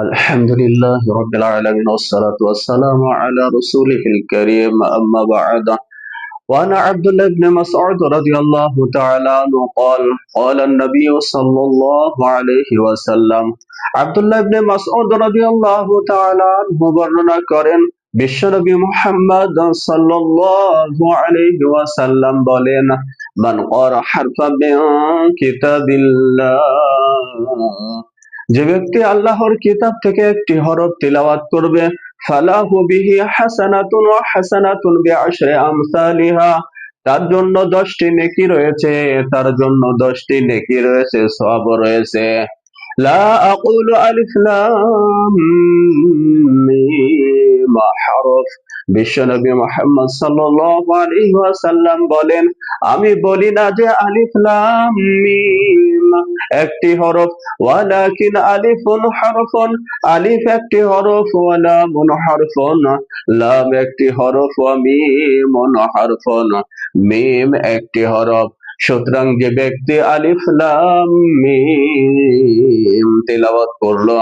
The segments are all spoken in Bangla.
الحمد لله رب العالمين والصلاة والسلام على رسوله الكريم أما بعد. وعن عبد الله بن مسعود رضي الله تعالى عنه قال النبي صلى الله عليه وسلم আব্দুল্লাহ ইবনে মাসউদ রাদিয়াল্লাহু তাআলা আনহু বর্ণনা করেন বিশ্বনবী মুহাম্মদ সাল্লাল্লাহু আলাইহি ওয়াসাল্লাম বলেন মান ক্বারা হারফাম মিন কিতাবিল্লাহ, যে ব্যক্তি আল্লাহর কিতাব থেকে একটি হরফ তিলাওয়াত করবে, ফালাহু বিহি হাসানাতুন ওয়া হাসানাতুন বিআশরি আমসালিহা, তার জন্য 10টি নেকি রয়েছে, তার জন্য 10টি নেকি রয়েছে, সওয়াব রয়েছে। লা আকুলু আলিফ লাম মিম হরফ, বিশ্বনবী মুহাম্মদ সাল্লাল্লাহু আলাইহি ওয়াসাল্লাম বলেন, আমি বলি না যে আলিফ লাম মিম একটি হরফ, ওয়ালাকিন আলিফুন হরফুন, আলিফ একটি হরফ, ওয়া লামুন হরফুন, লাম একটি হরফ, ওয়া মিমুন হরফুন, মিম একটি হরফ। সুতরাং যে ব্যক্তি আলিফ লাম মিম তিলাওয়াত করলো,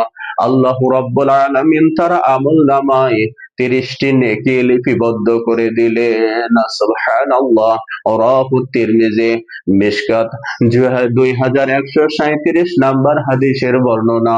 আল্লাহ রাব্বুল আলামিন তার আমলনামায় 30টি নেকি লিপিবদ্ধ করে দিলেন। সুবহানাল্লাহ। রাওয়াহু তিরমিজি, মিশকাত 2137 নাম্বার হাদিসের বর্ণনা।